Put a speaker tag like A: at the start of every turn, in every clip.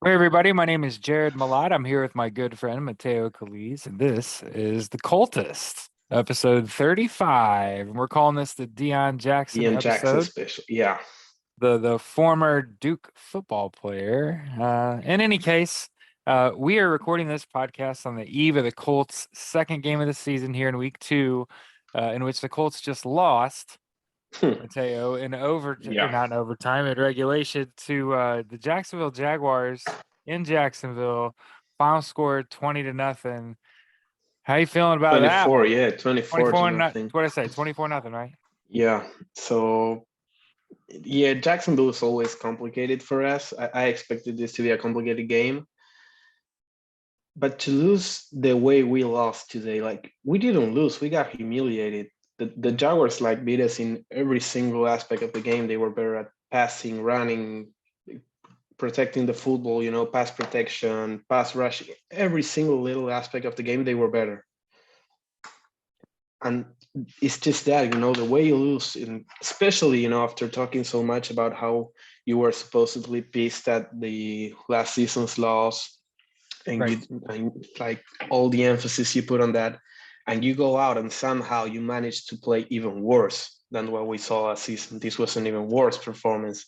A: Hey everybody, my name is Jared Malott. I'm here with my good friend Mateo Coltist, and this is the Coltist, episode 35. And we're calling this the Deon Jackson
B: Ian Jackson
A: episode,
B: special. Yeah.
A: the former Duke football player. In any case, we are recording this podcast on the eve of the Colts' second game of the season here in week two, in which the Colts just lost.
B: Hmm.
A: Mateo in
B: Yeah.
A: not in overtime, in regulation to the Jacksonville Jaguars in Jacksonville. Final score 20-0. How you feeling about that
B: 24.
A: one?
B: Yeah. 24 to
A: 24 not
B: nothing.
A: what I say, 24-0, right?
B: Yeah. So, yeah, Jacksonville is always complicated for us. I expected this to be a complicated game. But to lose the way we lost today, like we didn't lose, we got humiliated. The Jaguars like beat us in every single aspect of the game. They were better at passing, running, protecting the football, pass protection, pass rush, every single little aspect of the game, they were better. And it's just that, the way you lose, and especially, after talking so much about how you were supposedly pissed at the last season's loss, and
A: Right.
B: you and like all the emphasis you put on that, and you go out and somehow you manage to play even worse than what we saw last season. This was an even worse performance.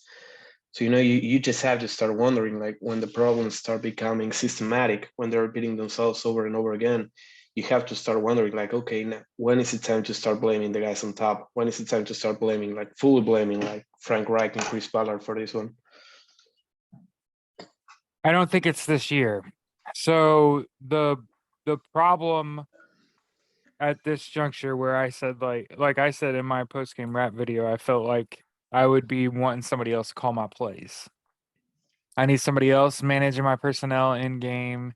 B: So you just have to start wondering, like, when the problems start becoming systematic, when they're beating themselves over and over again, you have to start wondering, like, okay, now, when is it time to start blaming the guys on top? When is it time to start blaming, like fully blaming, like Frank Reich and Chris Ballard for this one?
A: I don't think it's this year. So the problem at this juncture where I said like I said in my post game rap video, I felt like I would be wanting somebody else to call my plays. I need somebody else managing my personnel in game.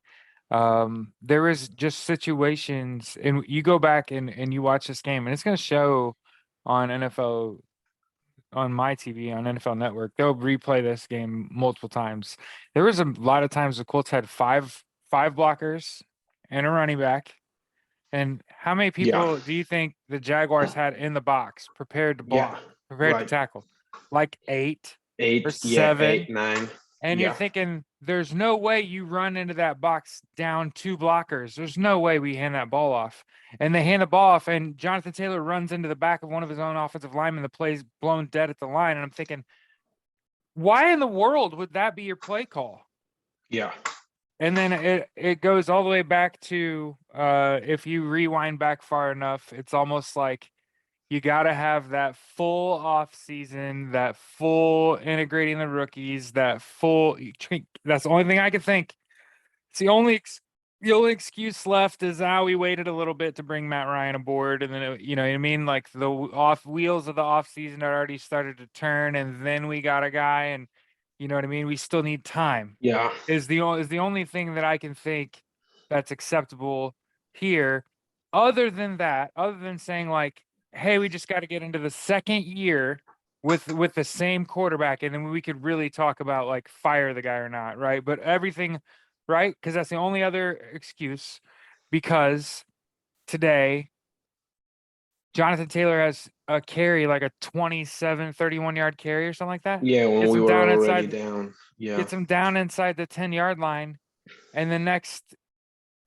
A: There was just situations, and you go back and you watch this game, and it's going to show on NFL on my TV on NFL Network. They'll replay this game multiple times. There was a lot of times the Colts had five blockers and a running back. And how many
B: Yeah,
A: people do you think the Jaguars had in the box prepared to
B: yeah,
A: block, prepared to
B: right.
A: tackle? Like eight or
B: Eight, yeah,
A: seven.
B: eight, nine,
A: And you're
B: yeah,
A: thinking, there's no way you run into that box down two blockers. There's no way we hand that ball off. And they hand the ball off, and Jonathan Taylor runs into the back of one of his own offensive linemen. The play's blown dead at the line. And I'm thinking, why in the world would that be your play call?
B: yeah.
A: And then it goes all the way back to if you rewind back far enough, it's almost like you got to have that full off season, that full integrating the rookies, that full. That's the only thing I can think. It's the only excuse left is how we waited a little bit to bring Matt Ryan aboard, and then you know what I mean. Like the off wheels of the off season had already started to turn, and then we got a guy, and you know what I mean. We still need time.
B: Yeah.
A: Is the only thing that I can think that's acceptable here. Other than that, other than saying like, hey, we just got to get into the second year with the same quarterback, and then we could really talk about like fire the guy or not, right? But everything, right? Because that's the only other excuse. Because today, Jonathan Taylor has a carry like a 27, 31-yard carry or something like that.
B: Yeah, when
A: Gets
B: we
A: him
B: were
A: down
B: already
A: inside,
B: down. Yeah.
A: gets him down inside the 10-yard line, and the next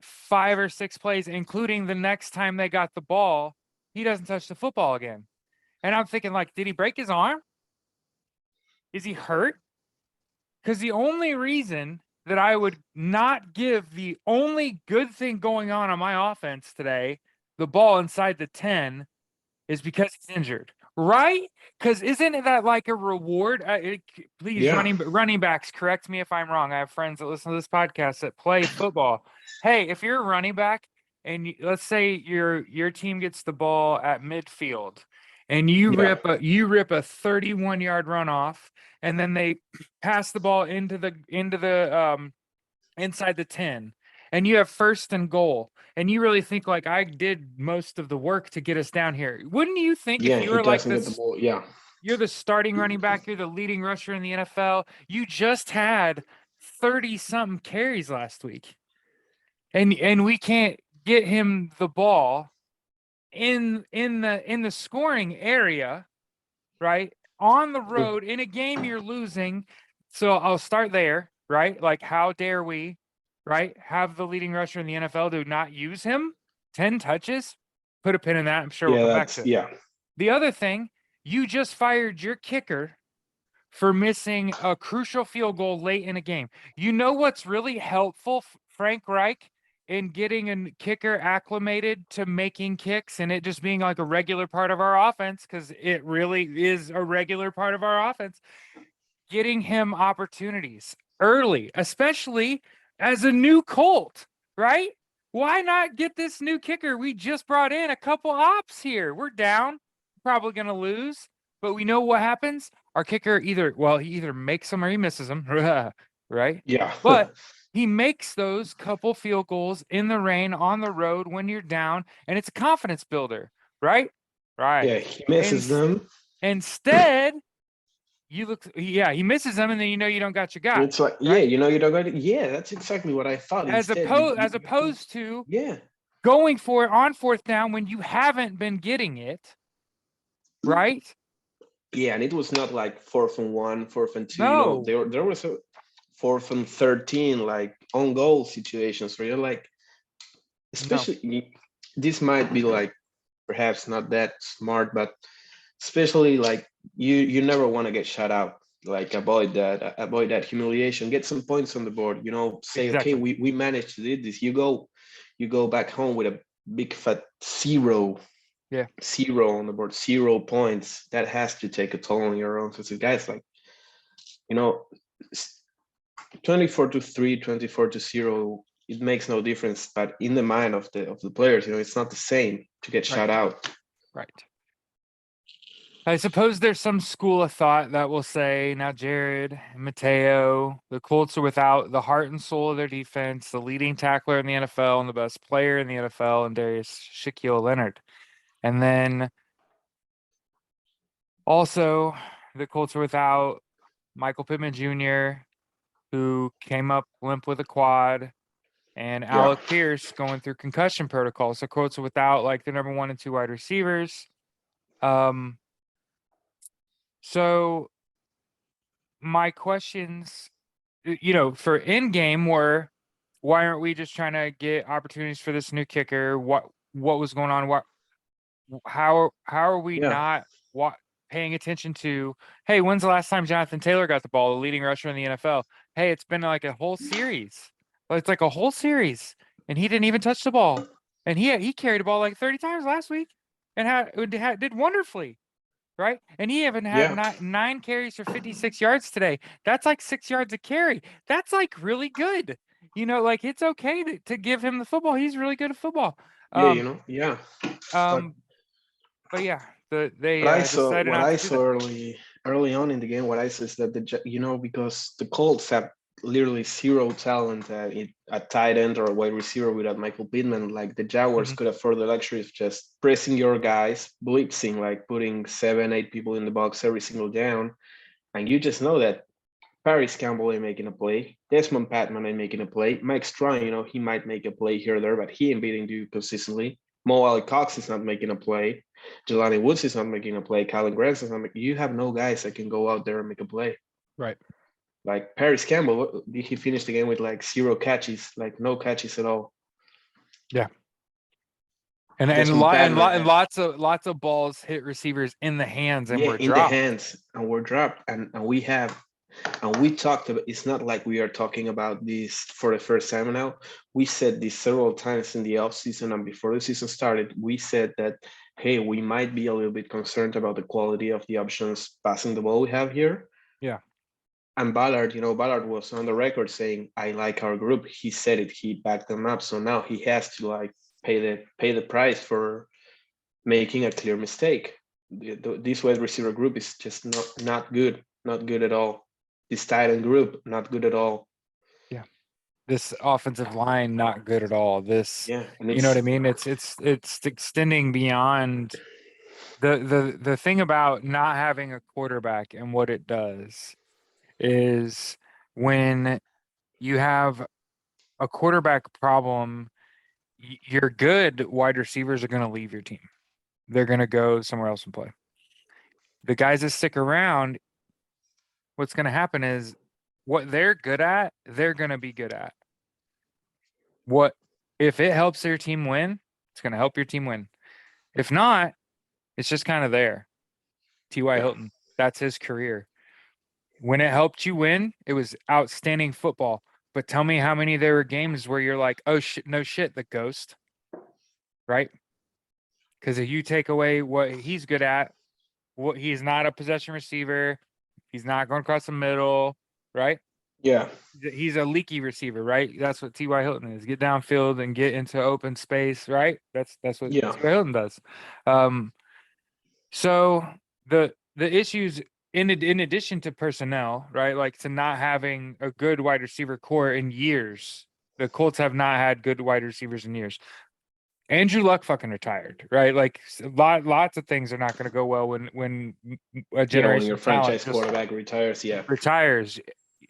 A: 5 or 6 plays, including the next time they got the ball, he doesn't touch the football again. And I'm thinking, like, did he break his arm? Is he hurt? Because the only reason that I would not give the only good thing going on my offense today, the ball inside the 10, is because he's injured, right? Because isn't that like a reward? Please,
B: Yeah.
A: running backs, correct me if I'm wrong. I have friends that listen to this podcast that play football. Hey, if you're a running back and let's say your team gets the ball at midfield and
B: Yeah.
A: you rip a 31-yard run off, and then they pass the ball into the inside the 10, and you have first and goal, and you really think like I did most of the work to get us down here. Wouldn't you think
B: Yeah.
A: if you
B: He
A: were like
B: doesn't get the
A: this,
B: ball. Yeah.
A: you're the starting running back, you're the leading rusher in the NFL, you just had 30 something carries last week, and we can't get him the ball in the scoring area, right? On the road in a game you're losing. So I'll start there, right? Like, how dare we, right, have the leading rusher in the NFL do not use him? 10 touches? Put a pin in that. I'm sure we'll
B: Yeah,
A: come back to it.
B: yeah.
A: The other thing, you just fired your kicker for missing a crucial field goal late in a game. You know what's really helpful, Frank Reich, in getting a kicker acclimated to making kicks and it just being like a regular part of our offense, because it really is a regular part of our offense, getting him opportunities early, especially as a new Colt, right? Why not get this new kicker? We just brought in a couple ops here. We're down, probably going to lose, but we know what happens. Our kicker he either makes them or he misses them, right?
B: Yeah.
A: But he makes those couple field goals in the rain on the road when you're down, and it's a confidence builder, right? Right.
B: Yeah, he misses
A: And
B: them.
A: instead, he misses them, and then you don't got your guy,
B: It's like, yeah,
A: right?
B: you don't got it. Yeah, that's exactly what I thought. Instead,
A: As opposed to
B: yeah.
A: going for it on fourth down when you haven't been getting it, right?
B: Yeah, and it was not like 4th and 1, 4th and 2.
A: No,
B: There was a 4th and 13, like on goal situations where you're like,
A: no,
B: especially this might be like perhaps not that smart, but especially like you never want to get shut out. Like avoid that humiliation. Get some points on the board. Say, okay,
A: exactly.
B: we managed to do this. You go back home with a big fat zero
A: Yeah,
B: zero on the board, 0 points. That has to take a toll on your own. So guys, like, you know, 24-3, 24-0, it makes no difference. But in the mind of the players, it's not the same to get
A: right,
B: shut out.
A: right. I suppose there's some school of thought that will say, now, Jared, Mateo, the Colts are without the heart and soul of their defense, the leading tackler in the NFL and the best player in the NFL, and Darius Shaquille Leonard. And then also, the Colts are without Michael Pittman Jr., who came up limp with a quad, and
B: Yeah.
A: Alec Pierce going through concussion protocol. So Colts are without like the number 1 and 2 wide receivers. Um, so my questions, for in game were, why aren't we just trying to get opportunities for this new kicker? What was going on? How are we
B: Yeah.
A: not paying attention to, hey, when's the last time Jonathan Taylor got the ball, the leading rusher in the NFL? Hey, it's been like a whole series. Well, it's like a whole series, and he didn't even touch the ball. And he carried the ball like 30 times last week and did wonderfully, right? And he even had
B: Yeah.
A: nine carries for 56 yards today. That's like 6 yards a carry. That's like really good. Like it's okay to give him the football. He's really good at football.
B: Yeah.
A: Um,
B: Yeah. But
A: um, but yeah, they
B: what I saw,
A: decided
B: what
A: not
B: I
A: to do
B: saw
A: that.
B: early on in the game, what I saw is that because the Colts have literally zero talent at tight end or wide receiver without Michael Pittman. Like the Jaguars
A: Mhm.
B: could afford the luxury of just pressing your guys, blitzing, like putting 7, 8 people in the box every single down, and you just know that Paris Campbell ain't making a play, Desmond Patman ain't making a play, Mike Strachan, he might make a play here or there, but he ain't beating you consistently. Mo Ali Cox is not making a play. Jelani Woods is not making a play. Kylan Grant is not making. You have no guys that can go out there and make a play.
A: Right.
B: Like Paris Campbell, he finished the game with like 0 catches, like no catches at all.
A: Yeah. And
B: Desmond Patman,
A: lots of balls hit receivers in the hands and
B: yeah,
A: were
B: in the
A: dropped.
B: hands, and we're dropped, and we talked about. It's not like we are talking about this for the first time now. We said this several times in the off season and before the season started. We said that, hey, we might be a little bit concerned about the quality of the options passing the ball we have here.
A: Yeah.
B: And Ballard was on the record saying, "I like our group." He said it. He backed them up. So now he has to like pay the price for making a clear mistake. This wide receiver group is just not good, not good at all. This tight end group, not good at all.
A: Yeah. This offensive line, not good at all.
B: Yeah, and
A: You know what I
B: it's
A: mean? It's extending beyond the thing about not having a quarterback and what it does is when you have a quarterback problem, your good wide receivers are going to leave your team. They're going to go somewhere else and play. The guys that stick around, what's going to happen is what they're good at, they're gonna be good at. What if it helps their team win, it's gonna help your team win. If not, it's just kind of there. T.Y.
B: Yeah.
A: Hilton, that's his career. When it helped you win, it was outstanding football. But tell me how many there were games where you're like, oh shit, no shit, the ghost, right? Because if you take away what he's good at, what he's not a possession receiver, he's not going across the middle, right?
B: Yeah.
A: He's a leaky receiver, right? That's what T.Y. Hilton is. Get downfield and get into open space, right? That's what
B: Yeah.
A: T.Y. Hilton does. Um, so the issues in addition to personnel, right? Like to not having a good wide receiver core in years. The Colts have not had good wide receivers in years. Andrew Luck fucking retired, right? Like lots of things are not going to go well when a
B: Yeah. When
A: generation
B: your
A: of talent
B: franchise
A: just
B: quarterback retires, yeah.
A: retires.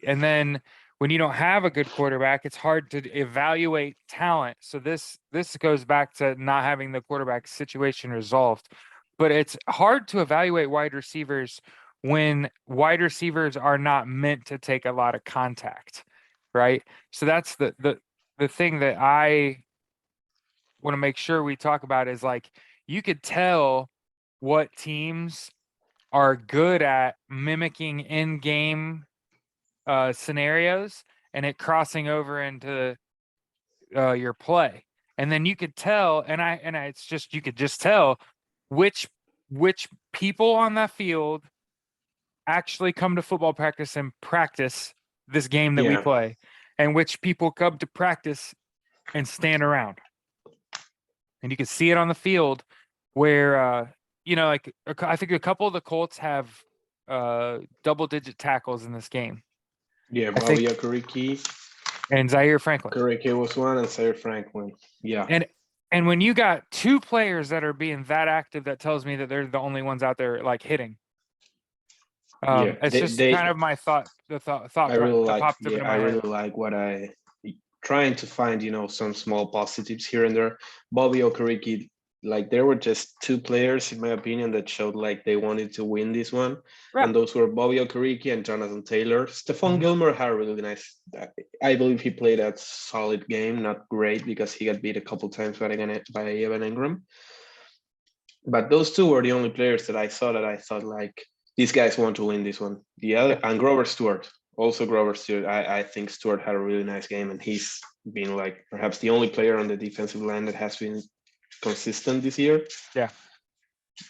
A: And then when you don't have a good quarterback, it's hard to evaluate talent. So this goes back to not having the quarterback situation resolved. But it's hard to evaluate wide receivers when wide receivers are not meant to take a lot of contact, right? So that's the thing that I want to make sure we talk about is like you could tell what teams are good at mimicking in-game scenarios and it crossing over into your play. And then you could tell, it's just you could just tell which which people on that field actually come to football practice and practice this game that we
B: Yeah.
A: play, and which people come to practice and stand around. And you can see it on the field where like I think a couple of the Colts have double-digit tackles in this game.
B: Yeah.
A: I think
B: Bobby Okereke.
A: and Zaire Franklin.
B: Okereke was one, and Sarah Franklin. Yeah.
A: And and when you got two players that are being that active, that tells me that they're the only ones out there like hitting.
B: Yeah.
A: It's just kind of my thought,
B: I really
A: that
B: like,
A: popped up
B: yeah,
A: into
B: I
A: my head.
B: really like what I trying to find, some small positives here and there. Bobby Okereke, like there were just two players, in my opinion, that showed like they wanted to win this one.
A: Yeah.
B: And those were Bobby Okereke and Jonathan Taylor. Stephon
A: Mhm.
B: Gilmore had a really nice, I believe he played a solid game, not great because he got beat a couple times by Evan Ingram. But those two were the only players that I saw that I thought like these guys want to win this one. The
A: Yeah.
B: other and Grover Stewart, also Grover Stewart. I think Stewart had a really nice game, and he's been like perhaps the only player on the defensive line that has been consistent this year.
A: Yeah.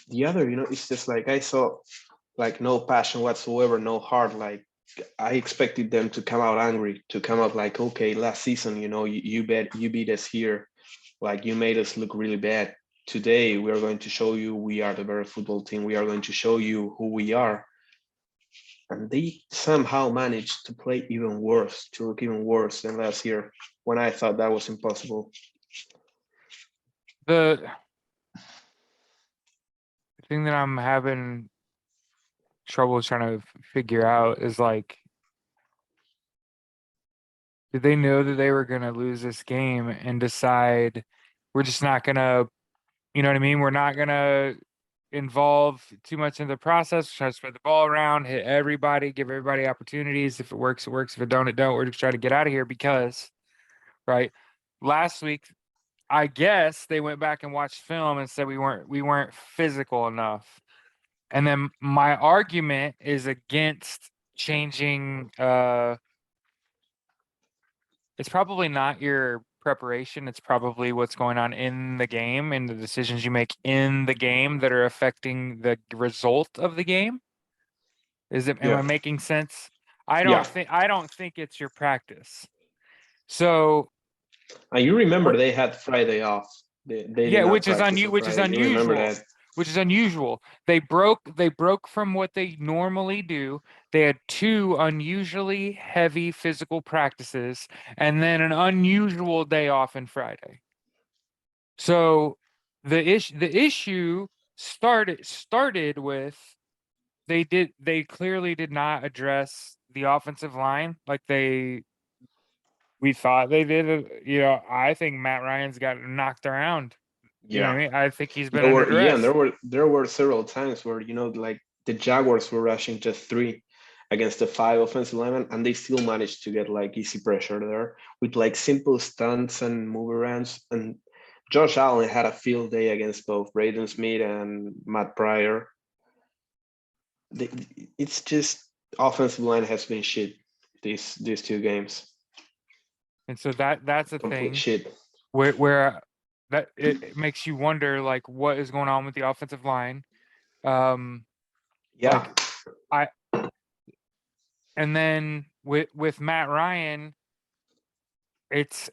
B: The other, it's just like I saw like no passion whatsoever, no heart. Like I expected them to come out angry, to come out like, okay, last season, you beat us here, like you made us look really bad. Today we are going to show you we are the better football team. We are going to show you who we are. And they somehow managed to play even worse, to look even worse than last year, when I thought that was impossible.
A: The thing that I'm having trouble trying to figure out is like, did they know that they were going to lose this game and decide we're just not going to, you know what I mean? We're not going to involve too much in the process, try to spread the ball around, hit everybody, give everybody opportunities. If it works, it works. If it don't, it don't. We're just trying to get out of here because, right? Last week, I guess they went back and watched film and said we weren't physical enough. And then my argument is against changing it's probably not your preparation, it's probably what's going on in the game and the decisions you make in the game that are affecting the result of the game. Am I
B: Yeah,
A: making sense?
B: yeah.
A: I don't think it's your practice. So
B: And you remember
A: what
B: they had Friday off. They did
A: yeah,
B: not practice on
A: which is
B: Friday. You remember
A: unusual.
B: that?
A: Which is unusual. They broke from what they normally do. They had two unusually heavy physical practices and then an unusual day off on Friday. So the issue started with they clearly did not address the offensive line like we thought they did. I think Matt Ryan's got knocked around. You know what
B: Yeah.
A: I mean? I think he's been
B: There
A: under
B: were yeah, and
A: duress.
B: there were several times where like the Jaguars were rushing just three, against the 5 offensive linemen, and they still managed to get like easy pressure there with like simple stunts and move arounds. And Josh Allen had a field day against both Braden Smith and Matt Pryor. It's just offensive line has been shit these 2 games.
A: And so that's a
B: Complete
A: thing
B: shit.
A: where that it makes you wonder like what is going on with the offensive line.
B: Yeah.
A: Like I and then with Matt Ryan, it's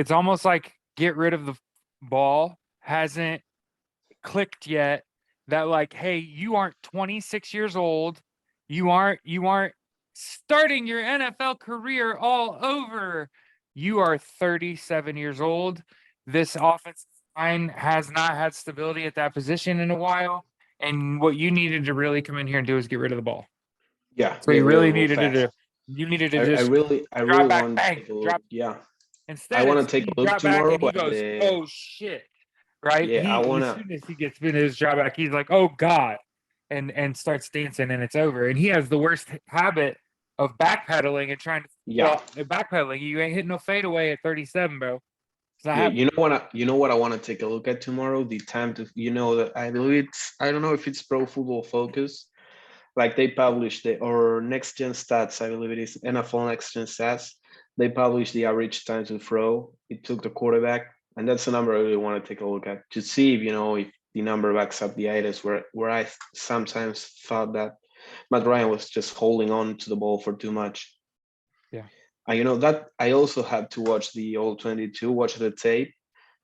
A: almost like get rid of the ball hasn't clicked yet that like, hey, you aren't 26 years old. You aren't starting your NFL career all over. You are 37 years old. This offensive line has not had stability at that position in a while. And what you needed to really come in here and do is get rid of the ball.
B: Yeah,
A: So
B: get
A: you
B: rid of
A: really
B: the ball
A: needed to
B: fast.
A: do. You needed to
B: I
A: just
B: really I
A: drop
B: really
A: back,
B: want to
A: bang,
B: take a look.
A: drop.
B: Yeah. I
A: Instead,
B: want
A: it's
B: to take
A: he
B: a look
A: drop back
B: tomorrow
A: and he
B: at
A: goes,
B: the
A: "Oh shit!" Right?
B: yeah, I
A: He as
B: wanna
A: soon as he gets in his drop back, he's like, "Oh god," and starts dancing, and it's over. And he has the worst habit of backpedaling and trying to
B: yeah.
A: backpedaling. You ain't hitting no fadeaway at 37, bro. It's not
B: Yeah,
A: happening.
B: you know what I want to take a look at tomorrow? The time to that I believe it's I don't know if it's Pro Football Focus. Like they published the or Next Gen Stats, I believe it is NFL Next Gen Stats. They published the average time to throw it took the quarterback, and that's a number I really want to take a look at to see if the number backs up the items where I sometimes thought that Matt Ryan was just holding on to the ball for too much.
A: Yeah.
B: And that I also had to watch the All 22, watch the tape,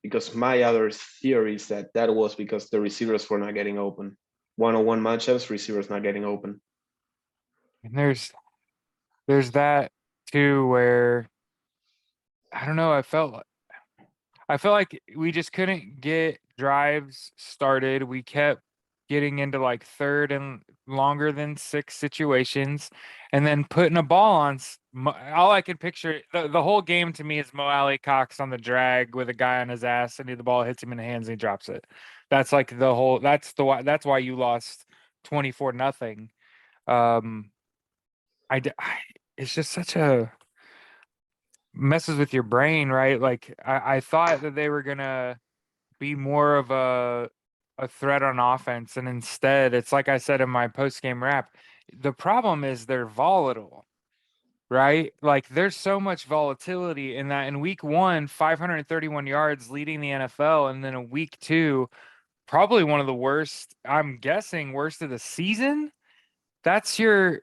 B: because my other theory is that was because the receivers were not getting open. One-on-one matchups, receivers not getting open.
A: And there's that too where I don't know. I felt like we just couldn't get drives started. We kept getting into like third and longer than 6 situations and then putting a ball on all I could picture the whole game to me is Mo Alley Cox on the drag with a guy on his ass and the ball hits him in the hands and he drops it. That's like the whole that's why you lost 24 nothing. Um it's just such a messes with your brain, right? Like I thought that they were gonna be more of a threat on offense, and instead, it's like I said in my post game wrap. The problem is they're volatile, right? Like there's so much volatility in that. In week 1, 531 yards leading the NFL, and then in week 2, probably one of the worst. I'm guessing worst of the season. That's your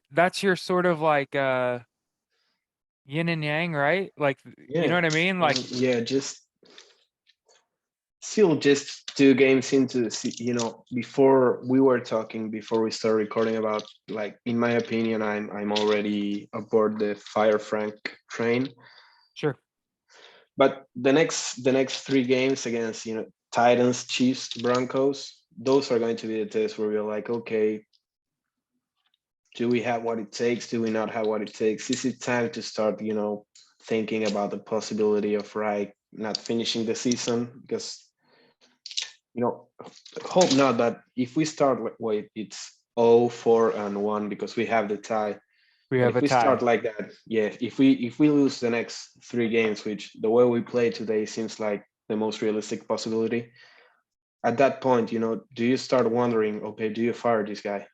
A: sort of like yin and yang, right? Like you know
B: Yeah,
A: what I mean? Like
B: yeah, just still just 2 games into before we were talking before we started recording about like in my opinion I'm already aboard the Fire Frank train.
A: sure.
B: But the next 3 games against Titans, Chiefs, Broncos, those are going to be the tests where we're like, okay, do we have what it takes? Do we not have what it takes? Is it time to start, thinking about the possibility of not finishing the season? Because hope not that if we start wait, it's 0-4-1 because we have the tie.
A: We
B: But
A: have
B: if
A: a
B: we start
A: tie.
B: like that, yeah, if we lose the next 3 games, which the way we play today seems like the most realistic possibility, at that point, do you start wondering, okay, do you fire this guy?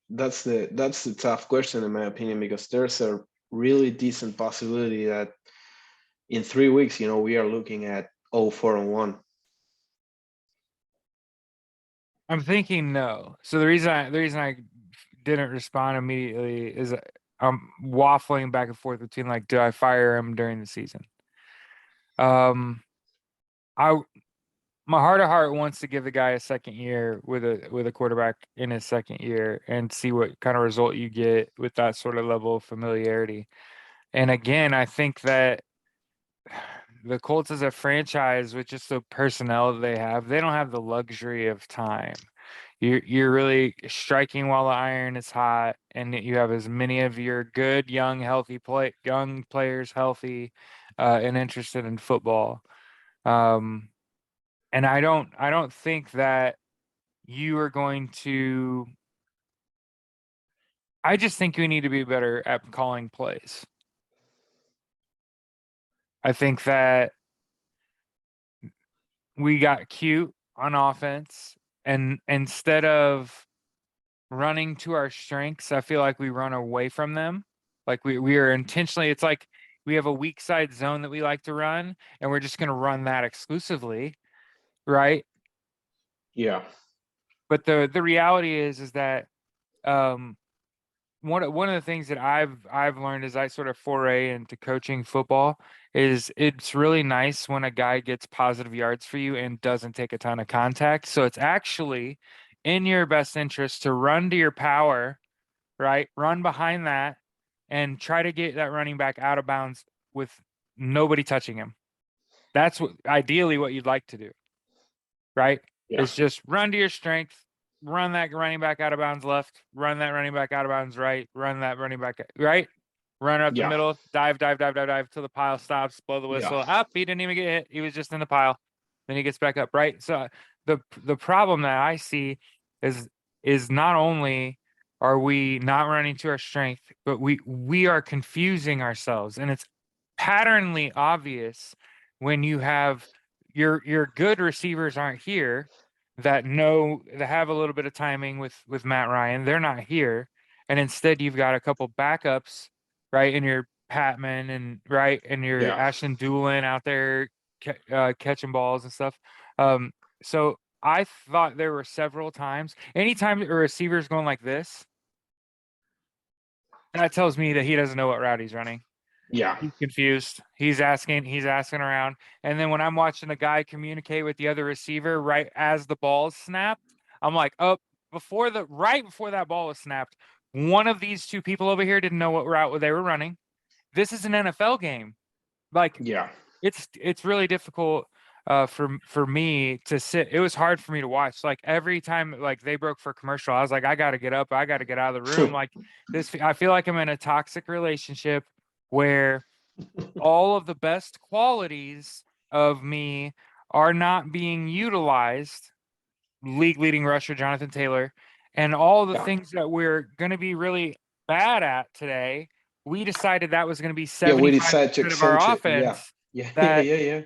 B: That's the tough question in my opinion, because there's a really decent possibility that in 3 weeks, we are looking at 0-4-1.
A: I'm thinking no. So the reason I didn't respond immediately is I'm waffling back and forth between like, do I fire him during the season? Um, I my heart of heart wants to give the guy a second year with a quarterback in his second year and see what kind of result you get with that sort of level of familiarity. And again, I think that the Colts as a franchise with just the personnel that they have, they don't have the luxury of time. You're really striking while the iron is hot, and you have as many of your good young players healthy and interested in football. Um, And I don't think that you are going to. I just think we need to be better at calling plays. I think that we got cute on offense, and instead of running to our strengths, I feel like we run away from them. Like we are intentionally, it's like we have a weak side zone that we like to run, and we're just going to run that exclusively, right?
B: Yeah.
A: But the reality is that um one of the things that I've learned as I sort of foray into coaching football is it's really nice when a guy gets positive yards for you and doesn't take a ton of contact. So it's actually in your best interest to run to your power, right? Run behind that and try to get that running back out of bounds with nobody touching him. That's ideally what you'd like to do, right?
B: Yeah.
A: Is just run to your strength, run that running back out of bounds left, run that running back out of bounds right, run that running back right, run up the
B: Yeah.
A: middle, dive till the pile stops, blow the
B: Yeah.
A: whistle. Up, he didn't even get hit. He was just in the pile. Then he gets back up, right? So the problem that I see is is not only are we not running to our strength, but we are confusing ourselves, and it's patternly obvious when you have your good receivers aren't here that have a little bit of timing with Matt Ryan. They're not here, and instead you've got a couple backups, right? And your Patman and right and your
B: Yeah.
A: Ashton Doolin out there catching balls and stuff. So I thought there were several times. Anytime a receiver's going like this, that tells me that he doesn't know what route he's running.
B: Yeah.
A: He's confused. He's asking around. And then when I'm watching the guy communicate with the other receiver right as the ball is snapped, I'm like, oh, right before that ball was snapped, one of these two people over here didn't know what route they were running. This is an NFL game. Like
B: Yeah.
A: it's really difficult for me to sit. It was hard for me to watch. Like every time like they broke for commercial, I was like, I gotta get up, I gotta get out of the room. Like this, I feel like I'm in a toxic relationship where all of the best qualities of me are not being utilized. League leading rusher Jonathan Taylor, and all the
B: Yeah.
A: things that we're going to be really bad at today, we decided that was going to be
B: Yeah. We decided to
A: 75% of our
B: accentuate. Yeah.
A: offense.
B: Yeah. Yeah.
A: That,
B: Yeah.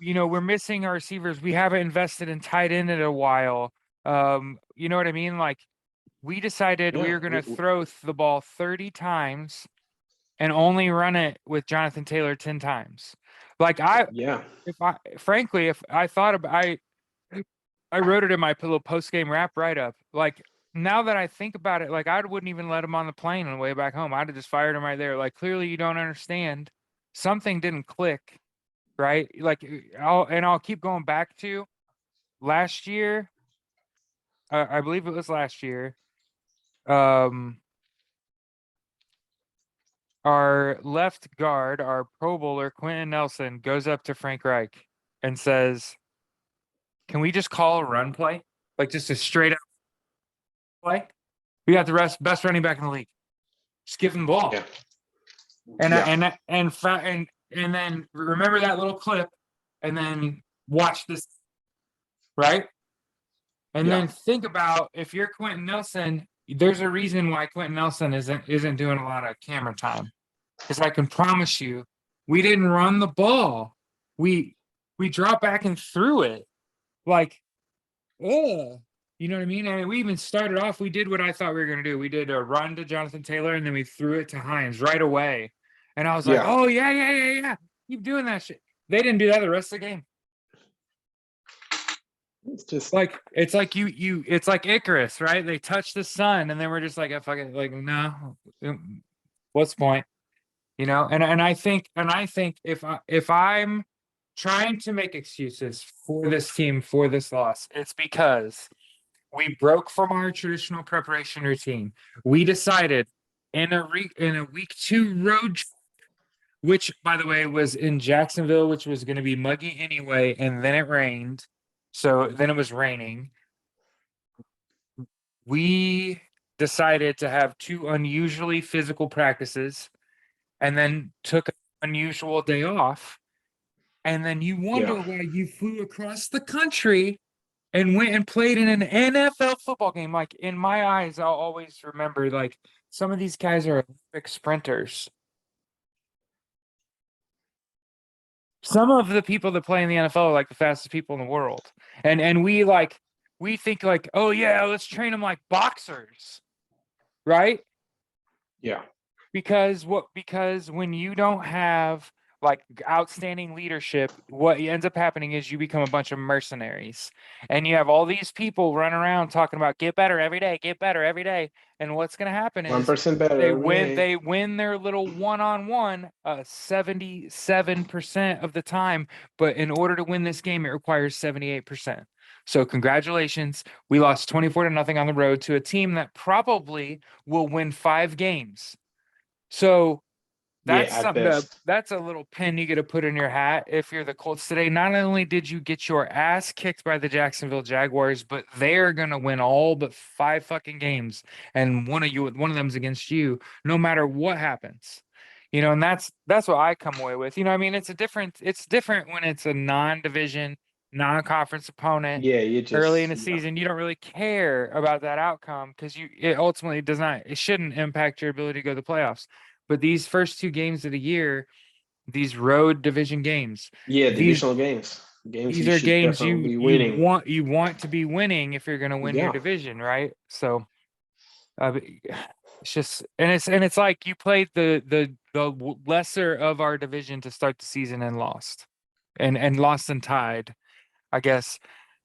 B: Yeah.
A: we're missing our receivers. We haven't invested in tight end in a while. You know what I mean? Like we decided we
B: Yeah.
A: were going to throw the ball 30 times and only run it with Jonathan Taylor 10 times. Like
B: Yeah.
A: if I, frankly, if I thought about, I wrote it in my little post game wrap write up. Like now that I think about it, like I wouldn't even let him on the plane on the way back home. I'd have just fired him right there. Like clearly you don't understand. Something didn't click, right? Like I'll keep going back to last year. I believe it was last year. Um, our left guard, our Pro Bowler Quentin Nelson, goes up to Frank Reich and says, "Can we just call a run play? Like just a straight up play? We got the best running back in the league. Just give him the ball."
B: Yeah.
A: And I,
B: Yeah.
A: and then remember that little clip, and then watch this, right? And
B: Yeah.
A: then think about if you're Quentin Nelson, there's a reason why Quentin Nelson isn't doing a lot of camera time. Because I can promise you, we didn't run the ball. We we dropped back and threw it. Like, oh, you know what I mean? And we even started off, we did what I thought we were gonna do. We did a run to Jonathan Taylor and then we threw it to Hines right away. And I was like,
B: Yeah.
A: oh yeah. Keep doing that shit. They didn't do that the rest of the game.
B: It's just.
A: Like it's like it's like Icarus, right? They touch the sun and then we're just like, oh, fuck it, like no, what's the point? And I think if I'm trying to make excuses for this team for this loss, it's because we broke from our traditional preparation routine. We decided in a week 2 road trip, which by the way was in Jacksonville, which was going to be muggy anyway, and then it rained. So then it was raining. We decided to have 2 unusually physical practices and then took an unusual day off. And then you
B: Yeah.
A: wonder why you flew across the country and went and played in an NFL football game. Like in my eyes, I'll always remember like some of these guys are Olympic sprinters. Some of the people that play in the NFL are like the fastest people in the world. And we think like, oh yeah, let's train them like boxers, right?
B: Yeah.
A: Because when you don't have like outstanding leadership, what ends up happening is you become a bunch of mercenaries, and you have all these people running around talking about get better every day. And what's going to happen is
B: 1% better every day.
A: they win their little one-on-one 77% of the time, but in order to win this game it requires 78%. So congratulations, we lost 24 to nothing on the road to a team that probably will win 5 games. So
B: Yeah,
A: that's
B: at
A: something to
B: best.
A: that's a little pin you get to put in your hat if you're the Colts today. Not only did you get your ass kicked by the Jacksonville Jaguars, but they're gonna win all but 5 fucking games, and one of them's against you, no matter what happens. And that's what I come away with. I mean, it's different when it's a non-division, non-conference opponent
B: Yeah, you
A: early in
B: just
A: the
B: yeah.
A: season. You don't really care about that outcome because it ultimately does not, it shouldn't impact your ability to go to the playoffs. But these first 2 games of the year, these road division games,
B: Yeah,
A: these
B: divisional games. Games
A: these
B: you
A: are
B: should
A: games
B: definitely
A: you
B: be
A: you
B: winning.
A: want you want to be winning if you're going to win your
B: Yeah.
A: division, right? So it's just, and it's like you played the lesser of our division to start the season and lost, and lost and tied. I guess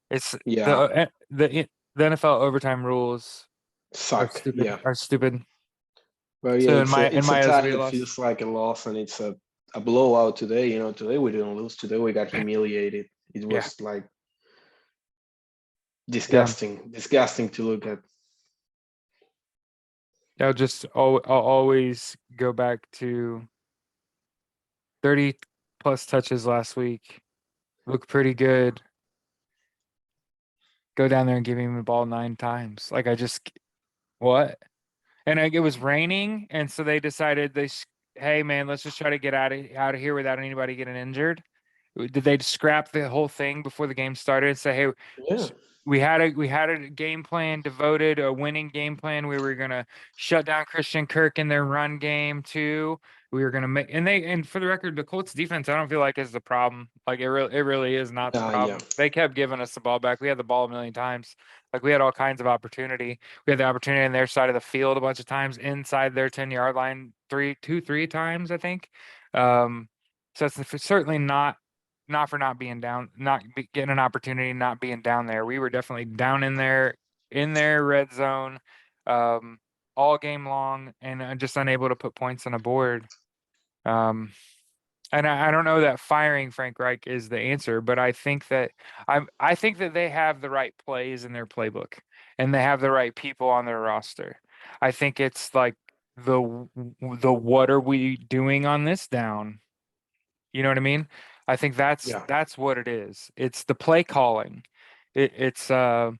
A: it's
B: Yeah.
A: the NFL overtime rules are
B: Suck.
A: stupid.
B: Yeah.
A: Are stupid.
B: Well, yeah,
A: So in my in
B: it's a
A: my eyes,
B: tie
A: we
B: that
A: lost.
B: feels like a loss, and it's a blowout today. Today we didn't lose. Today we got humiliated. It
A: Yeah,
B: was like
A: yeah.
B: disgusting to look at.
A: I'll always go back to 30 plus touches last week. Look pretty good. Go down there and give him the ball 9 times. Like what? And it was raining, and so they decided hey man, let's just try to get out of here without anybody getting injured. Did they scrap the whole thing before the game started and say, "Hey,
B: Yeah.
A: we had a game plan devoted, a winning game plan. We were gonna shut down Christian Kirk in their run game too. We were gonna make and for the record, the Colts defense, I don't feel like is the problem. Like it really is not the
B: Yeah.
A: problem. They kept giving us the ball back. We had the ball a million times. Like we had all kinds of opportunity. We had the opportunity on their side of the field a bunch of times inside their 10-yard line, three times, I think. So it's certainly not for not being down, getting an opportunity, not being down there. We were definitely down in their red zone, um, all game long, and just unable to put points on the board. Um, and I don't know that firing Frank Reich is the answer, but I think that they have the right plays in their playbook, and they have the right people on their roster. I think it's like the what are we doing on this down? You know what I mean? I think that's
B: Yeah.
A: that's what it is. It's the play calling. It's
B: Yeah.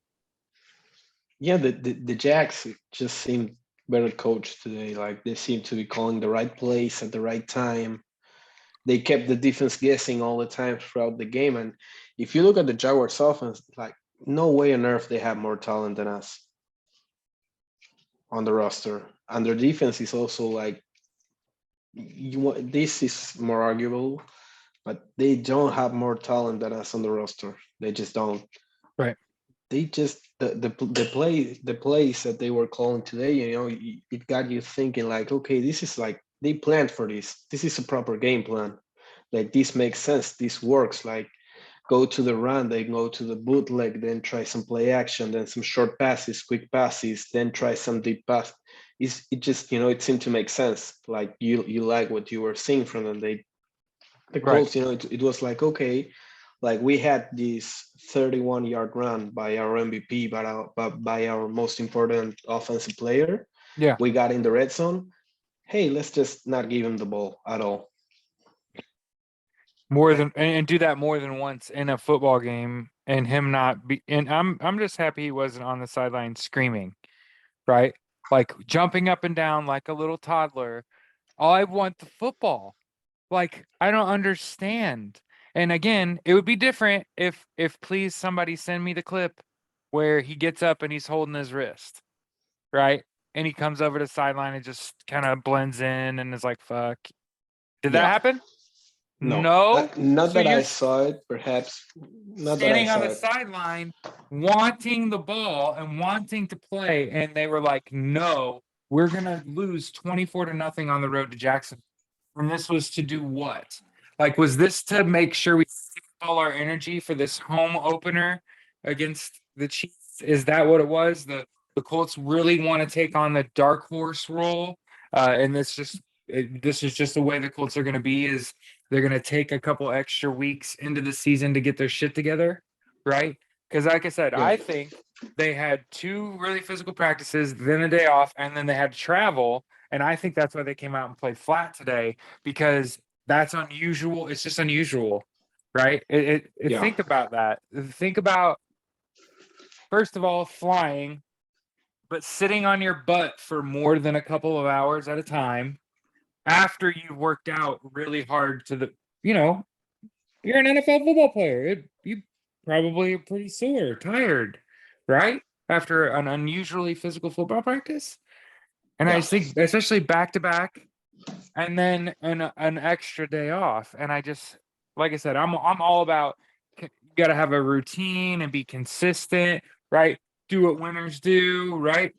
B: The Jacks just seem better coached today. Like they seem to be calling the right plays at the right time. They kept the defense guessing all the time throughout the game. And if you look at the Jaguars offense, like no way on earth they have more talent than us on the roster. And their defense is also like this is more arguable, but they don't have more talent than us on the roster. They just don't.
A: right,
B: They just the plays that they were calling today. It got you thinking like, okay, this is like they planned for this. This is a proper game plan. Like this makes sense. This works. Like go to the run, then go to the bootleg, then try some play action, then some short passes, quick passes, then try some deep pass. It just it seemed to make sense. Like you like what you were seeing from them. The
A: right.
B: Colts, it was like okay, like we had this 31-yard run by our MVP, but by our most important offensive player.
A: Yeah,
B: We got in the red zone. Hey, let's just not give him the ball at all.
A: more than and do that more than once in a football game, and him not be. And I'm just happy he wasn't on the sideline screaming, right? Like jumping up and down like a little toddler. I want the football. Like I don't understand. And again, it would be different if please somebody send me the clip where he gets up and he's holding his wrist, right? And he comes over to the sideline and just kind of blends in and is like, fuck. Did that
B: Yeah.
A: happen?
B: No,
A: No.
B: not
A: So
B: that
A: you're
B: I saw it. Perhaps not that I
A: standing on
B: saw
A: the
B: it.
A: sideline wanting the ball and wanting to play, and they were like, no, we're gonna lose 24 to nothing on the road to Jackson. And this was to do what? Like, was this to make sure we saved all our energy for this home opener against the Chiefs? Is that what it was? The Colts really want to take on the dark horse role, and this is just the way the Colts are going to be. Is they're going to take a couple extra weeks into the season to get their shit together, right? Because, like I said,
B: Yeah.
A: I think they had 2 really physical practices, then a day off, and then they had to travel. And I think that's why they came out and played flat today because that's unusual. It's just unusual, right?
B: Yeah.
A: Think about that. Think about, first of all, flying, but sitting on your butt for more than a couple of hours at a time after you've worked out really hard you know, you're an NFL football player. You probably are pretty sore, tired, right? After an unusually physical football practice. And I
B: Yeah.
A: just think, especially back to back, and then an extra day off. And I just, like I said, I'm all about you got to have a routine and be consistent, right? Do what winners do, right?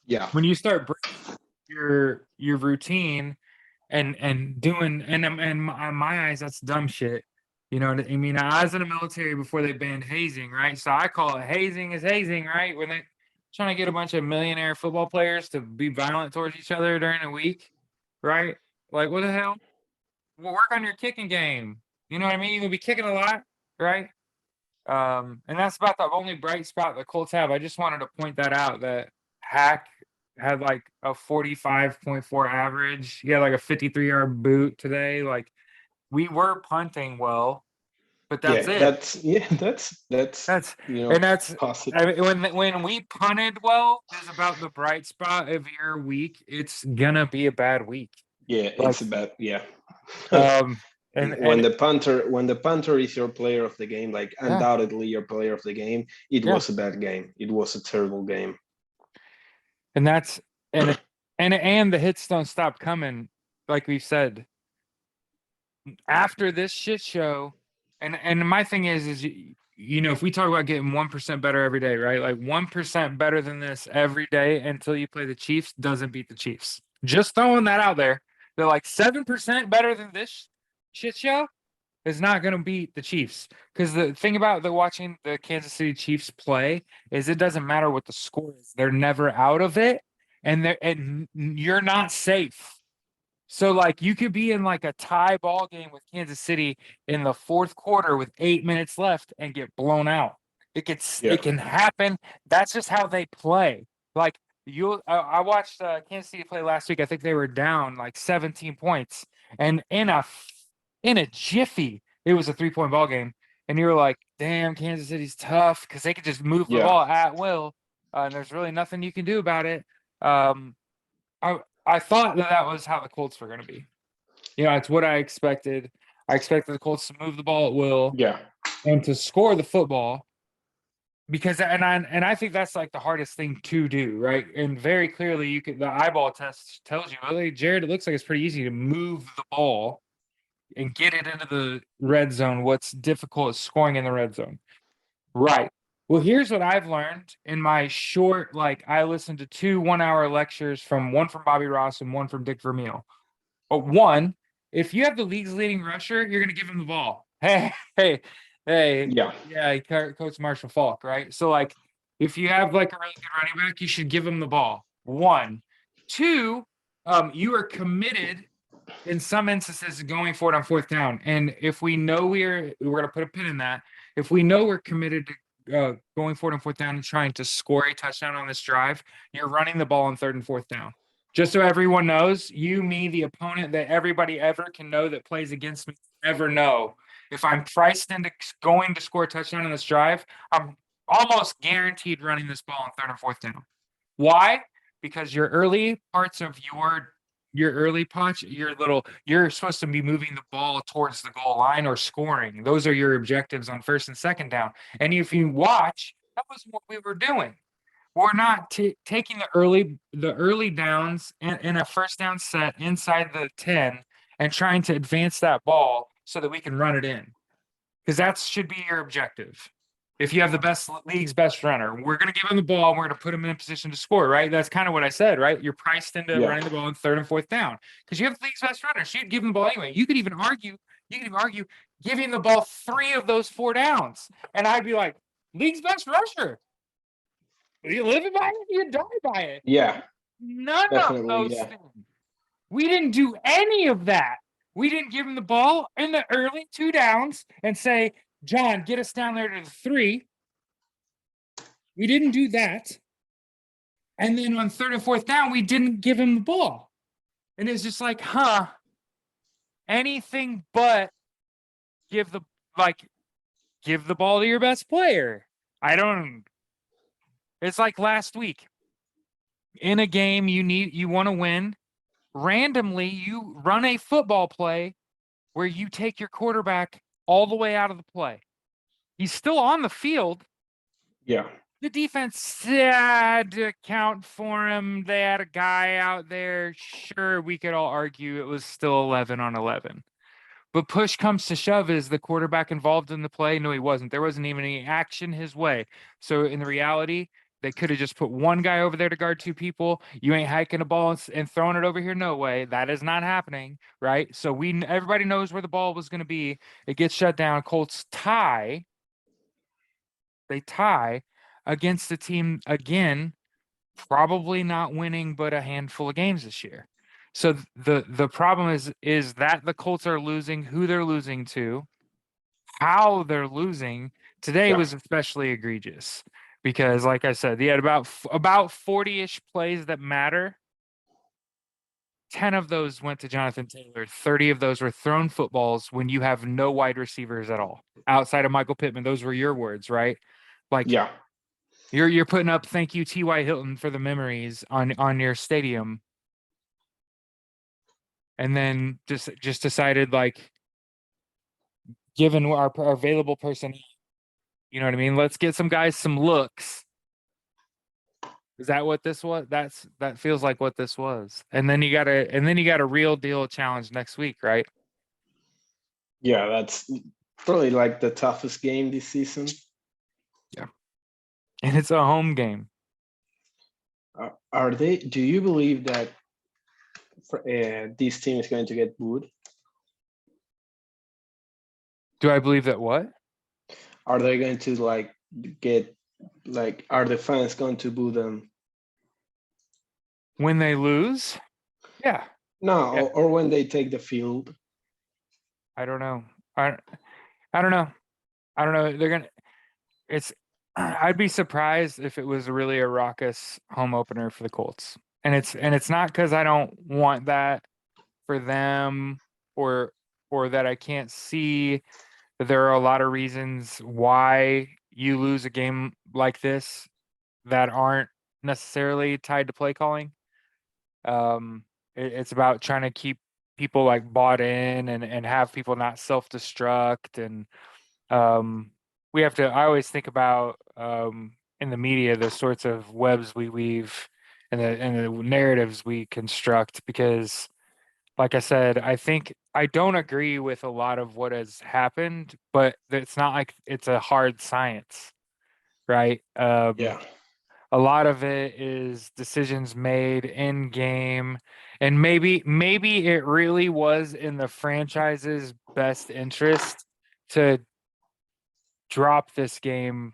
B: Yeah.
A: When you start breaking your routine and doing and my eyes, that's dumb shit. You know what I mean? I was in the military before they banned hazing, right? So I call it hazing is hazing, right? When they trying to get a bunch of millionaire football players to be violent towards each other during a week, right? Like, what the hell? Well, work on your kicking game. You know what I mean? You're gonna be kicking a lot, right? And that's about the only bright spot the Colts have. I just wanted to point that out that Hack had like a 45.4 average. He had like a 53-yard boot today. Like we were punting well, but that's
B: Yeah.
A: it.
B: That's
A: That's and that's
B: positive.
A: I mean, when we punted well is about the bright spot of your week. It's gonna be a bad week.
B: Yeah,
A: Like
B: it's about yeah.
A: um
B: When
A: and
B: the punter is your player of the game, like
A: yeah,
B: undoubtedly your player of the game, it
A: yeah.
B: was a bad game. It was a terrible game.
A: And that's and and the hits don't stop coming, like we've said. After this shit show, and my thing is you know, if we talk about getting 1% better every day, right? Like 1% better than this every day until you play the Chiefs doesn't beat the Chiefs. Just throwing that out there. They're like 7% better than this shit show is not going to beat the Chiefs. Because the thing about the watching the Kansas City Chiefs play is it doesn't matter what the score is; they're never out of it, and you're not safe. So like you could be in like a tie ball game with Kansas City in the fourth quarter with 8 minutes left and get blown out.
B: Yeah.
A: It can happen. That's just how they play. Like I watched Kansas City play last week. I think they were down like 17 points, and in a jiffy, it was a 3 point ball game. And you were like, "Damn, Kansas City's tough because they could just move the
B: Yeah.
A: ball at will, and there's really nothing you can do about it." Um, I thought that was how the Colts were going to be. You know, it's what I expected. I expected the Colts to move the ball at will
B: Yeah.
A: and to score the football because and I think that's like the hardest thing to do, right? And very clearly, you could the eyeball test tells you, well, Jared, it looks like it's pretty easy to move the ball and get it into the red zone. What's difficult is scoring in the red zone. Right. Well, here's what I've learned in my short, like I listened to 2 1-hour lectures from one from Bobby Ross and one from Dick Vermeil. One, if you have the league's leading rusher, you're going to give him the ball. Hey,
B: Yeah.
A: yeah, Coach Marshall Falk, right? So, like, if you have like a really good running back, you should give him the ball. One, two, you are committed in some instances going for it on fourth down. And if we know we're going to put a pin in that, if we know we're committed to going for it on fourth down and trying to score a touchdown on this drive, you're running the ball on third and fourth down. Just so everyone knows, you, me, the opponent that everybody ever can know that plays against me, ever know. If I'm priced into going to score a touchdown on this drive, I'm almost guaranteed running this ball on third and fourth down. Why? Because your early parts of your your early punch, you're supposed to be moving the ball towards the goal line or scoring. Those are your objectives on first and second down. And if you watch, that was what we were doing. We're not taking the early downs in a first down set inside the 10 and trying to advance that ball so that we can run it in. Because that should be your objective. If you have the league's best runner, we're going to give him the ball. And we're going to put him in a position to score, right? That's kind of what I said, right? You're priced into
B: Yeah.
A: running the ball in third and fourth down because you have the league's best runner. So you'd give him the ball anyway. You could even argue giving the ball 3 of those 4 downs. And I'd be like, league's best rusher. You live by it, you die by it.
B: Yeah.
A: None of
B: Definitely.
A: those
B: Yeah.
A: things. We didn't do any of that. We didn't give him the ball in the early 2 downs and say, John, get us down there to the 3. We didn't do that. And then on third and fourth down, we didn't give him the ball. And it's just like, anything but give the ball to your best player. It's like last week. In a game you want to win. Randomly, you run a football play where you take your quarterback all the way out of the play. He's still on the field.
B: Yeah.
A: The defense had to account for him. They had a guy out there. Sure, we could all argue it was still 11 on 11. But push comes to shove. Is the quarterback involved in the play? No, he wasn't. There wasn't even any action his way. So in the reality, they could have just put one guy over there to guard 2 people. You ain't hiking a ball and throwing it over here. No way. That is not happening, right? So everybody knows where the ball was going to be. It gets shut down. Colts tie. They tie against the team again, probably not winning but a handful of games this year. So the problem is that the Colts are losing, who they're losing to, how they're losing. Today
B: Yeah.
A: was especially egregious because, like I said, he had about 40-ish plays that matter. 10 of those went to Jonathan Taylor. 30 of those were thrown footballs when you have no wide receivers at all outside of Michael Pittman. Those were your words, right? Like,
B: Yeah.
A: you're putting up thank you T.Y. Hilton for the memories on your stadium. And then just decided, like, given our available personnel, you know what I mean? Let's get some guys some looks. Is that what this was? That feels like what this was. And then you got a real deal challenge next week, right?
B: Yeah. That's probably like the toughest game this season.
A: Yeah. And it's a home game.
B: Do you believe that this team is going to get booed?
A: Do I believe that what?
B: Are they going to are the fans going to boo them?
A: When they lose? Yeah.
B: No,
A: Yeah.
B: or when they take the field?
A: I don't know. I don't know. I don't know. I'd be surprised if it was really a raucous home opener for the Colts. And it's not because I don't want that for them or that I can't see that there are a lot of reasons why you lose a game like this that aren't necessarily tied to play calling. It's about trying to keep people like bought in and have people not self-destruct. And I always think about in the media the sorts of webs we weave and the narratives we construct, because like I said, I don't agree with a lot of what has happened, but it's not like it's a hard science, right?
B: Yeah.
A: A lot of it is decisions made in game, and maybe it really was in the franchise's best interest to drop this game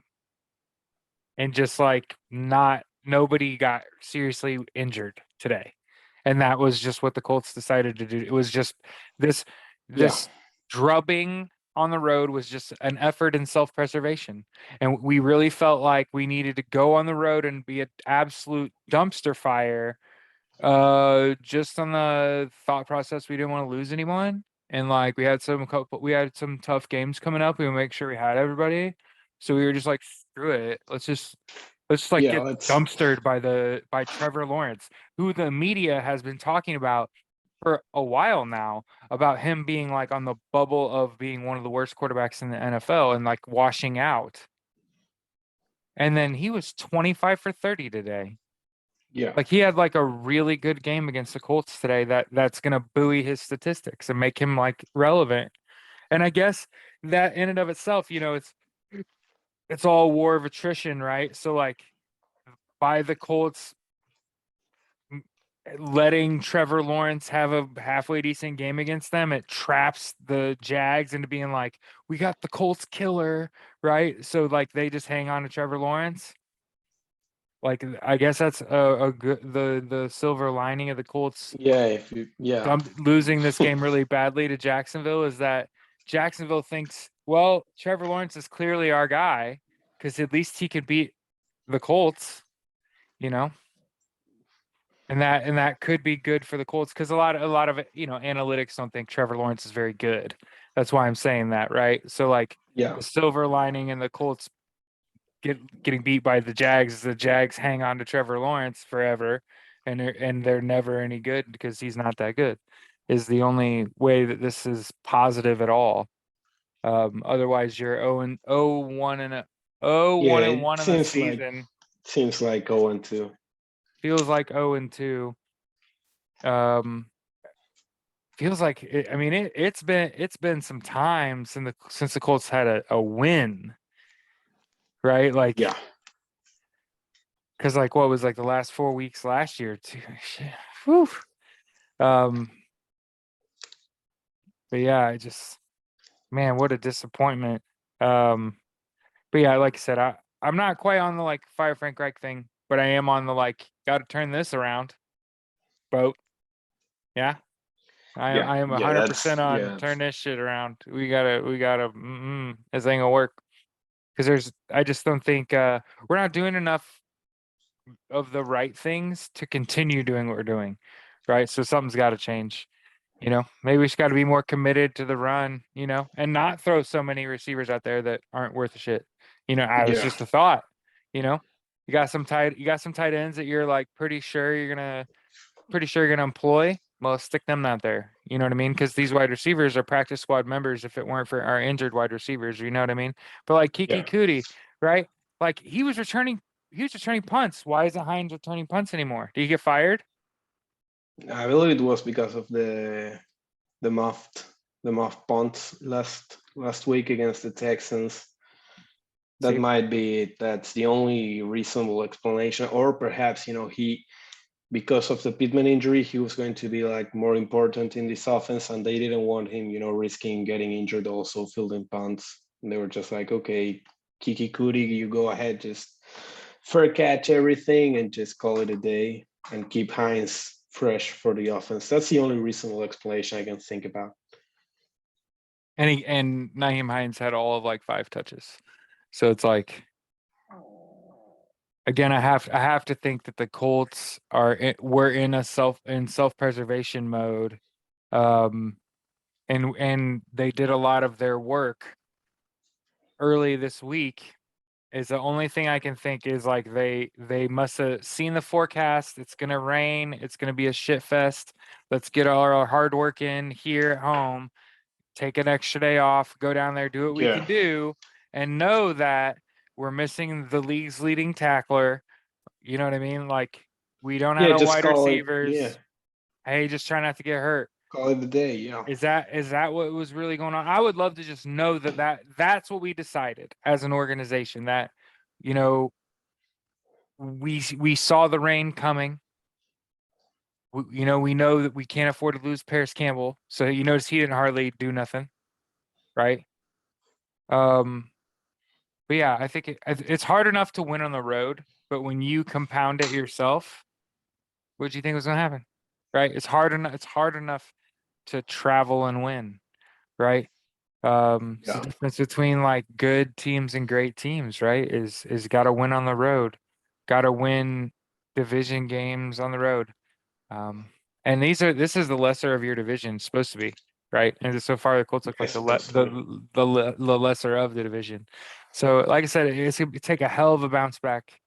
A: and just like nobody got seriously injured today. And that was just what the Colts decided to do. It was just this
B: Yeah.
A: drubbing on the road was just an effort in self-preservation. And we really felt like we needed to go on the road and be an absolute dumpster fire. Just on the thought process, we didn't want to lose anyone. And like we had some tough games coming up. We would make sure we had everybody. So we were just like, screw it. Let's like
B: Yeah.
A: get
B: Let's.
A: dumpstered by Trevor Lawrence, who the media has been talking about for a while now about him being like on the bubble of being one of the worst quarterbacks in the NFL and like washing out. And then he was 25 for 30 today.
B: Yeah.
A: Like he had like a really good game against the Colts today that's gonna buoy his statistics and make him like relevant. And I guess that in and of itself, it's all war of attrition, right? So like by the Colts letting Trevor Lawrence have a halfway decent game against them, it traps the Jags into being like, we got the Colts killer, right? So like they just hang on to Trevor Lawrence. Like I guess that's a good the silver lining of the Colts
B: Yeah. If you, yeah.
A: losing this game really badly to Jacksonville is that Jacksonville thinks, well, Trevor Lawrence is clearly our guy because at least he could beat the Colts, you know, and that could be good for the Colts because a lot of analytics don't think Trevor Lawrence is very good. That's why I'm saying that, right? So like
B: Yeah.
A: the silver lining in the Colts getting beat by the Jags is the Jags hang on to Trevor Lawrence forever, and they're never any good because he's not that good. Is the only way that this is positive at all. Otherwise, you're 0-1 and 1
B: Yeah.
A: and
B: It
A: 1 in the
B: seems like
A: season.
B: going to.
A: Feels like 0-2. Um, feels like I mean it's been some time since the Colts had a win, right?
B: Yeah.
A: Like because like what was like the last 4 weeks last year too. Shit. Whew. Um, but yeah, I just man, what a disappointment. Um, but yeah, like I said, I'm not quite on the like fire Frank Reich thing, but I am on the like got to turn this around boat. Yeah,
B: Yeah.
A: I am
B: Yeah. That's
A: 100% on
B: yeah.
A: turn this shit around. We gotta this ain't gonna work because I just don't think we're not doing enough of the right things to continue doing what we're doing, right? So something's got to change. Maybe we just got to be more committed to the run, and not throw so many receivers out there that aren't worth a shit. I was
B: Yeah.
A: just a thought, you know, you got some tight ends that you're like pretty sure you're gonna employ. Well, stick them out there. You know what I mean? Because these wide receivers are practice squad members if it weren't for our injured wide receivers, you know what I mean? But like Kiki
B: Yeah.
A: Cootie, right? Like he was returning punts. Why isn't Hines returning punts anymore? Did he get fired?
B: I believe it was because of the muffed the muffed punt last week against the Texans. That
A: See,
B: might be it. That's the only reasonable explanation. Or perhaps, he because of the Pittman injury, he was going to be like more important in this offense, and they didn't want him, risking getting injured also fielding punts. And they were just like, okay, Kiki Cootie, you go ahead, just fair catch everything and just call it a day and keep Hines fresh for the offense. That's the only reasonable explanation I can think about.
A: and Naheem Hines had all of like 5 touches. So it's like again, I have to think that the Colts were in a self-preservation mode. Um, and they did a lot of their work early this week. Is the only thing I can think is like they must have seen the forecast. It's gonna rain. It's gonna be a shit fest. Let's get all our hard work in here at home. Take an extra day off. Go down there, do what we
B: Yeah.
A: can do, and know that we're missing the league's leading tackler. You know what I mean? Like we don't have
B: Yeah,
A: a
B: just
A: wide
B: call it. Yeah,
A: receivers. Hey, just try not to get hurt.
B: call it a day. Yeah.
A: Is that what was really going on? I would love to just know that's what we decided as an organization that, you know, we saw the rain coming. We know that we can't afford to lose Paris Campbell. So you notice he didn't hardly do nothing, right? Um, but yeah, I think it's hard enough to win on the road, but when you compound it yourself, what do you think was going to happen? Right? It's hard enough to travel and win, right? It's the
B: Yeah.
A: difference between like good teams and great teams, right? Is got to win on the road, got to win division games on the road. Um, and this is the lesser of your division, supposed to be, right? And so far the Colts look like
B: Yes, supposed to be.
A: the lesser of the division. So, like I said, it's gonna take a hell of a bounce back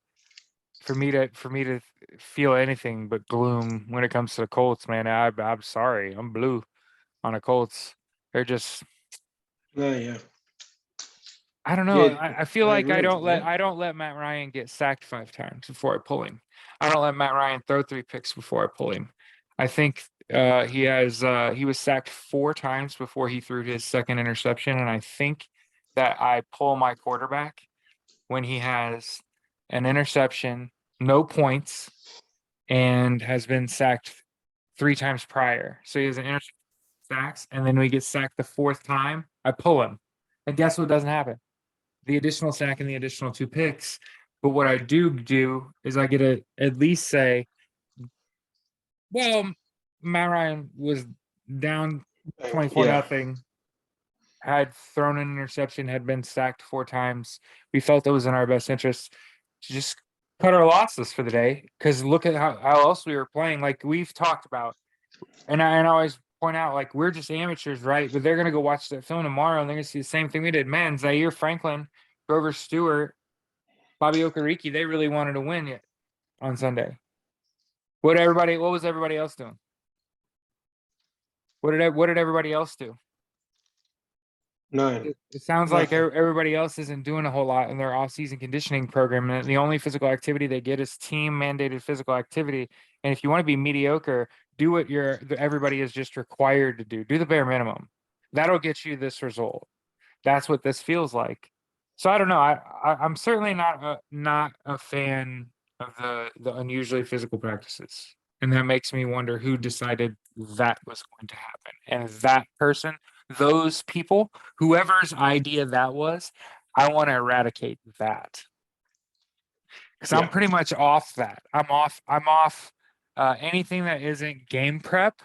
A: for me to feel anything but gloom when it comes to the Colts, man. I'm sorry. I'm blue on the Colts. They're just
B: No, yeah,
A: I don't know.
B: yeah,
A: I feel
B: I
A: like
B: agree. Yeah,
A: I don't let Matt Ryan get sacked 5 times before I pull him. I don't let Matt Ryan throw 3 picks before I pull him. I think he was sacked 4 times before he threw his second interception, and I think that I pull my quarterback when he has an interception, no points, and has been sacked 3 times prior. So he has an interception, sacks, and then we get sacked the 4th time. I pull him, and guess what doesn't happen? The additional sack and the additional 2 picks. But what I do is I get to at least say, well, Matt Ryan was down 24
B: yeah,
A: nothing, had thrown an interception, had been sacked 4 times. We felt it was in our best interest to just cut our losses for the day. Because look at how else we were playing. Like we've talked about, and I always point out, like we're just amateurs, right? But they're gonna go watch that film tomorrow and they're gonna see the same thing we did. Man, Zaire Franklin, Grover Stewart, Bobby Okereke, they really wanted to win it on Sunday. What was everybody else doing? What did everybody else do?
B: no,
A: It sounds like
B: nothing.
A: everybody else isn't doing a whole lot in their off-season conditioning program, and the only physical activity they get is team-mandated physical activity. And if you want to be mediocre, do what everybody is just required to do. Do the bare minimum. That'll get you this result. That's what this feels like. So I don't know. I'm certainly not a fan of the unusually physical practices. And that makes me wonder who decided that was going to happen. And that person, those people, whoever's idea that was, I want to eradicate that. Because I'm
B: Yeah,
A: pretty much off that. I'm off anything that isn't game prep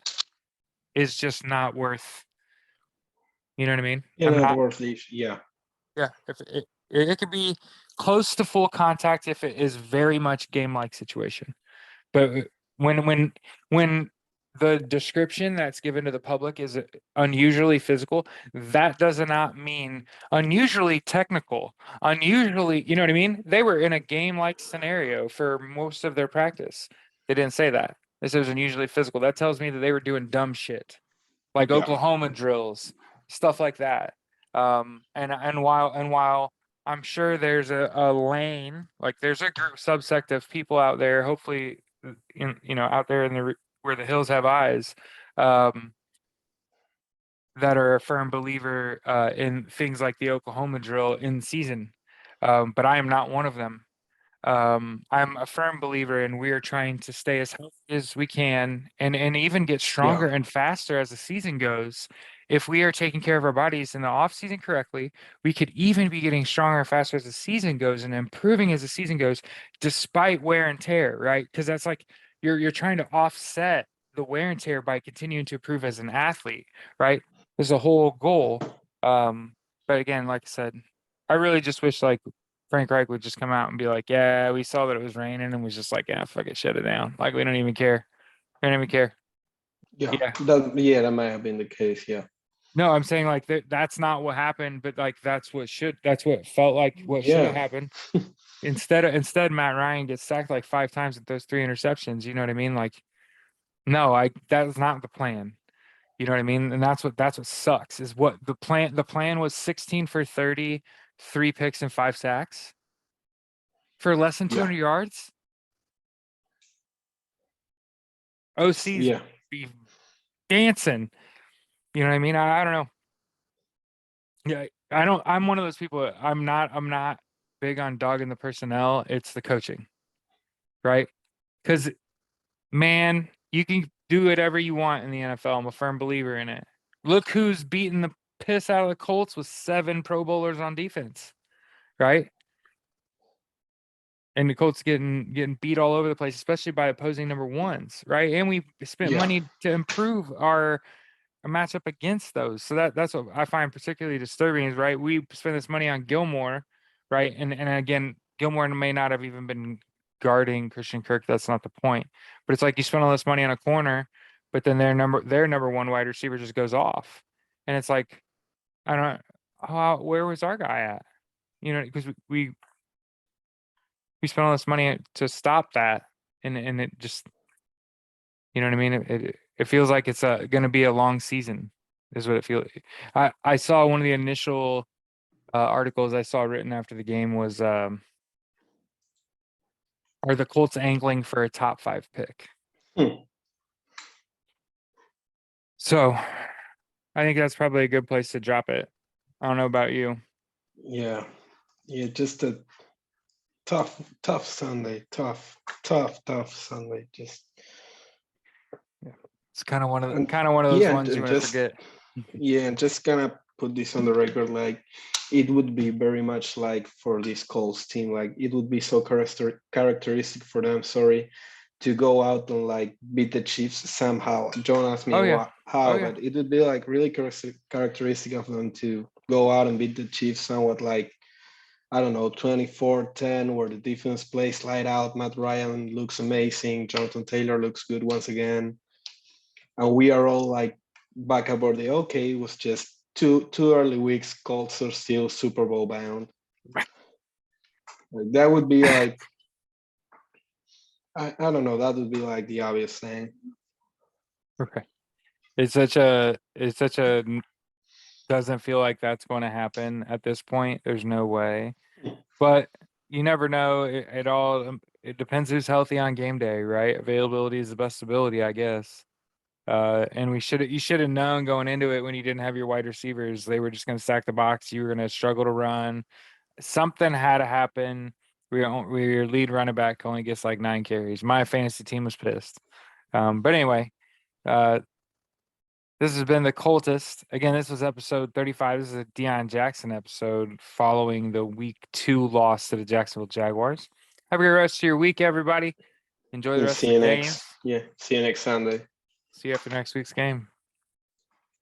A: is just not worth, you know what I mean?
B: yeah,
A: I'm
B: not
A: not.
B: worth the issue. Yeah,
A: Yeah, if it could be close to full contact if it is very much game-like situation. But when when the description that's given to the public is unusually physical, that does not mean unusually technical, unusually, you know what I mean? They were in a game-like scenario for most of their practice. They didn't say that. They said it was unusually physical. That tells me that they were doing dumb shit like
B: yeah,
A: Oklahoma drills, stuff like that. And while I'm sure there's a lane, like there's a group subsect of people out there, hopefully, out there in where the hills have eyes, um, that are a firm believer in things like the Oklahoma drill in season. But I am not one of them. I'm a firm believer in we are trying to stay as healthy as we can and even get
B: yeah,
A: stronger and faster as the season goes. If we are taking care of our bodies in the off season correctly, we could even be getting stronger and faster as the season goes and improving as the season goes, despite wear and tear, right? Because that's like you're trying to offset the wear and tear by continuing to improve as an athlete, right? There's a whole goal. Um, but again, like I said, I really just wish like Frank Reich would just come out and be like, "Yeah, we saw that it was raining," and was just like, "Yeah, fuck it, shut it down." Like we don't even care. We don't even care.
B: yeah.
A: Yeah.
B: That might have been the case. Yeah,
A: No, I'm saying like that's not what happened, but like that's what felt like what should have
B: yeah,
A: happened. Instead, Matt Ryan gets sacked like 5 times with those 3 interceptions. You know what I mean? Like, no, that was not the plan. You know what I mean? And that's what sucks is what the plan was 16 for 30, 3 picks and 5 sacks for less than
B: yeah,
A: 200 yards. OC's
B: yeah,
A: be dancing. You know what I mean? I don't know. Yeah, I don't. I'm one of those people. I'm not big on dogging the personnel. It's the coaching, right? Because man, you can do whatever you want in the NFL. I'm a firm believer in it. Look who's beating the piss out of the Colts with 7 Pro Bowlers on defense, right? And the Colts getting beat all over the place, especially by opposing number ones, right? And we spent
B: yeah,
A: money to improve our a matchup against those. So that's what I find particularly disturbing is right. We spend this money on Gilmore, right? And again, Gilmore may not have even been guarding Christian Kirk. That's not the point. But it's like you spend all this money on a corner, but then their number one wide receiver just goes off. And it's like, I don't where was our guy at? You know, because we we spent all this money to stop that, and it just, you know what I mean? It feels like it's going to be a long season, is what it feels. I saw one of the initial articles I saw written after the game was, are the Colts angling for a top 5 pick?
B: Hmm.
A: So I think that's probably a good place to drop it. I don't know about you.
B: Yeah, yeah, just a tough Sunday, tough Sunday. Just
A: Yeah. It's kind of
B: and
A: one of those
B: yeah,
A: ones you
B: and
A: want to
B: just
A: forget.
B: yeah, and just gonna put this on the record. Like, it would be very much like for this Colts team. Like, it would be so characteristic for them. Sorry, to go out and like beat the Chiefs somehow. Don't ask me
A: Oh yeah. Oh
B: how,
A: yeah.
B: but it would be like really characteristic of them to go out and beat the Chiefs somewhat like, I don't know, 24-10, where the defense plays light out. Matt Ryan looks amazing. Jonathan Taylor looks good once again. And we are all like back aboard the okay, it was just two early weeks. Colts are still Super Bowl bound. Like, that would be like, I don't know, that would be like the obvious thing.
A: Okay. It's such a doesn't feel like that's going to happen at this point. There's no way. But you never know. It all it depends who's healthy on game day, right? Availability is the best ability, I guess. And you should have known going into it when you didn't have your wide receivers, they were just going to stack the box. You were going to struggle to run. Something had to happen. Your lead running back only gets like 9 carries. My fantasy team was pissed. But anyway, uh, this has been the Coltist. Again, this was episode 35. This is a Deon Jackson episode following the week 2 loss to the Jacksonville Jaguars. Have a great rest of your week, everybody. Enjoy the
B: And
A: rest of the games.
B: see you next Sunday.
A: See you after next week's game.